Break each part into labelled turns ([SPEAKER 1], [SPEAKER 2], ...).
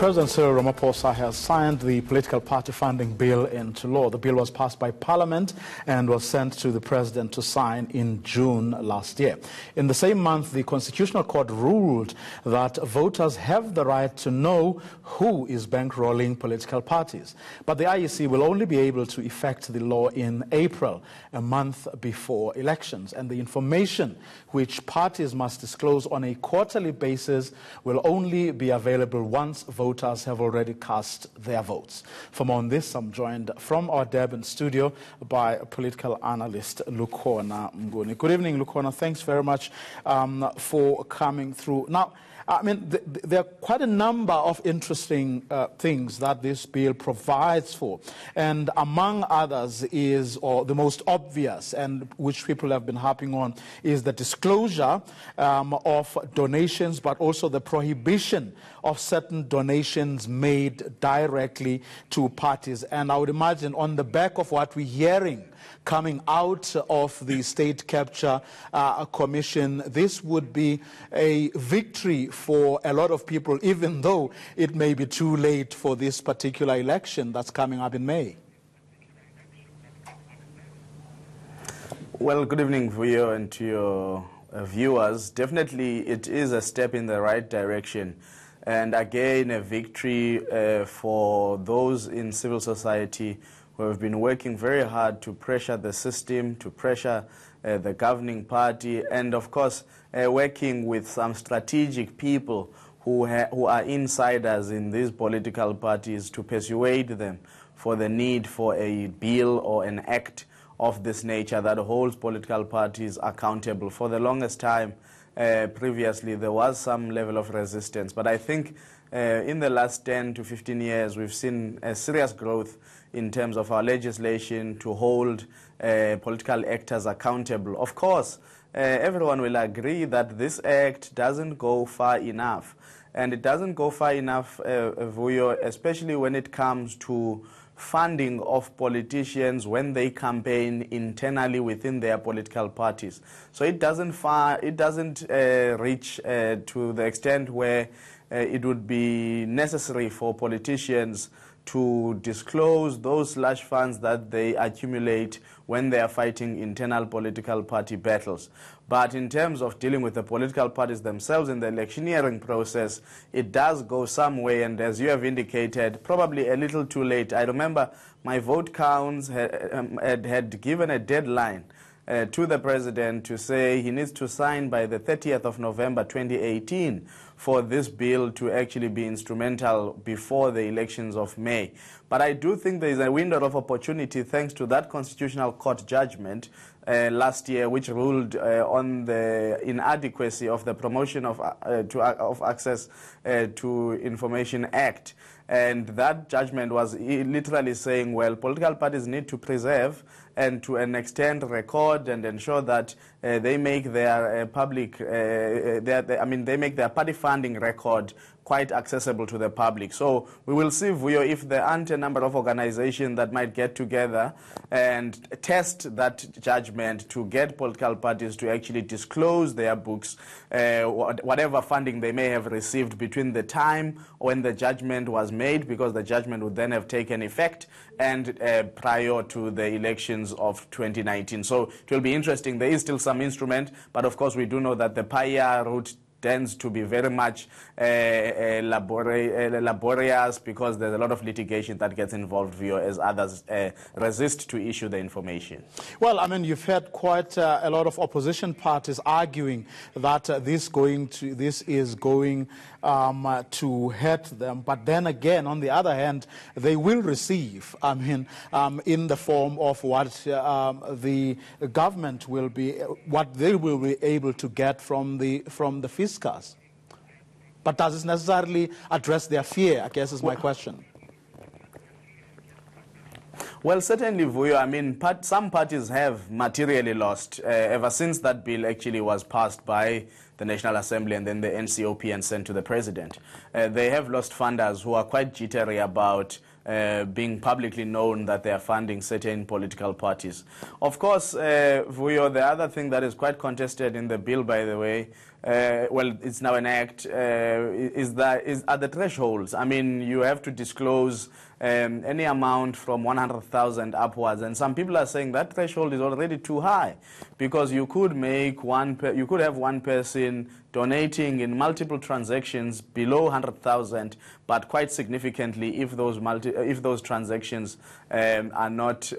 [SPEAKER 1] President Cyril Ramaphosa has signed the political party funding bill into law. The bill was passed by Parliament and was sent to the President to sign in June last year. In the same month, the Constitutional Court ruled that voters have the right to know who is bankrolling political parties. But the IEC will only be able to effect the law in April, a month before elections. And the information which parties must disclose on a quarterly basis will only be available once voters have already cast their votes. For more on this, I'm joined from our Durban studio by political analyst Lukhona Mnguni. Good evening, Lukhona. Thanks very much for coming through. Now, I mean, there are quite a number of interesting things that this bill provides for. And among others is, or the most obvious, and which people have been harping on, is the disclosure of donations, but also the prohibition of certain donations made directly to parties. And I would imagine on the back of what we're hearing coming out of the State Capture Commission, this would be a victory for a lot of people, even though it may be too late for this particular election that's coming up in May.
[SPEAKER 2] Well, good evening for you and to your viewers. Definitely it is a step in the right direction. And again, a victory for those in civil society who have been working very hard to pressure the system, to pressure the governing party, and of course working with some strategic people who are insiders in these political parties to persuade them for the need for a bill or an act of this nature that holds political parties accountable. For the longest time, previously, there was some level of resistance, but I think in the last 10 to 15 years, we've seen a serious growth in terms of our legislation to hold political actors accountable. Of course, everyone will agree that this act doesn't go far enough. And it doesn't go far enough, Vuyo, especially when it comes to funding of politicians when they campaign internally within their political parties. So it doesn't reach to the extent where it would be necessary for politicians to disclose those large funds that they accumulate when they are fighting internal political party battles. But in terms of dealing with the political parties themselves in the electioneering process, it does go some way, and as you have indicated, probably a little too late. I remember my vote counts had given a deadline to the president to say he needs to sign by the 30th of November 2018 for this bill to actually be instrumental before the elections of May. But I do think there is a window of opportunity thanks to that Constitutional Court judgment last year, which ruled on the inadequacy of the Promotion of Access to Information Act. And that judgment was literally saying, well, political parties need to preserve and to an extent record and ensure that they make their they make their party funding record quite accessible to the public. So we will see, Vuyo, if there aren't a number of organizations that might get together and test that judgment to get political parties to actually disclose their books, whatever funding they may have received between the time when the judgment was made, because the judgment would then have taken effect, and prior to the elections of 2019. So it will be interesting. There is still some instrument, but of course we do know that the PIA route tends to be very much laborious because there's a lot of litigation that gets involved here as others resist to issue the information.
[SPEAKER 1] Well, I mean, you've had quite a lot of opposition parties arguing that this is going to hurt them. But then again, on the other hand, they will receive, I mean, in the form of what the government will be, what they will be able to get from the fiscus. But does it necessarily address their fear, I guess is my question.
[SPEAKER 2] Well, certainly, Vuyo, I mean, some parties have materially lost ever since that bill actually was passed by the National Assembly and then the NCOP and sent to the president. They have lost funders who are quite jittery about being publicly known that they are funding certain political parties. Of course, Vuyo, the other thing that is quite contested in the bill, by the way, well, it's now an act, are the thresholds. I mean, you have to disclose any amount from 100,000 upwards, and some people are saying that threshold is already too high, because you could have one person donating in multiple transactions below 100,000, but quite significantly if those transactions are not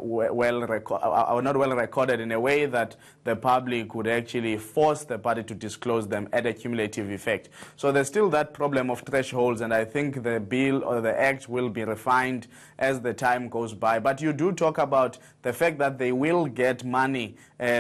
[SPEAKER 2] well recorded in a way that the public would actually force the party to disclose them at a cumulative effect. So there's still that problem of thresholds, and I think the bill or the act will be refined as the time goes by. But you do talk about the fact that they will get money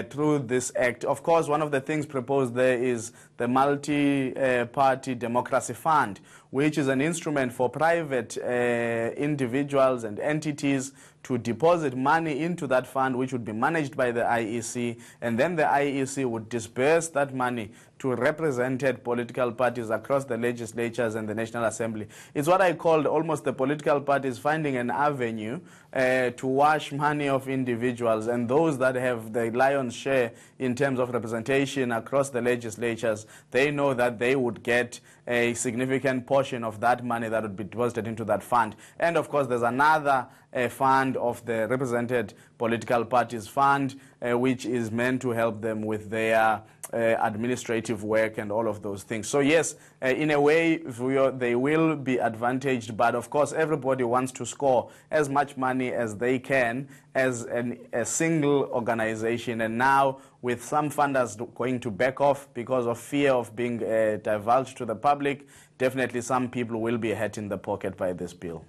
[SPEAKER 2] through this act. Of course, one of the things proposed there is the Multi-Party Democracy Fund, which is an instrument for private individuals and entities to deposit money into that fund, which would be managed by the IEC, and then the IEC would disperse that money to represented political parties across the legislatures and the National Assembly. It's what I called almost the political parties finding an avenue to wash money of individuals, and those that have the lion's share in terms of representation across the legislatures, they know that they would get a significant portion of that money that would be deposited into that fund. And of course, there's another fund of the represented political parties fund, which is meant to help them with their administrative work and all of those things. So yes, in a way, they will be advantaged, but of course, everybody wants to score as much money as they can as a single organization. And now, with some funders going to back off because of fear of being divulged to the public, definitely some people will be hurt in the pocket by this bill.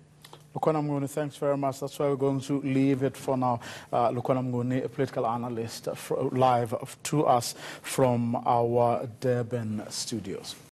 [SPEAKER 1] Lukwana Mnguni, thanks very much. That's why we're going to leave it for now. Lukwana Mnguni, a political analyst, live to us from our Durban studios.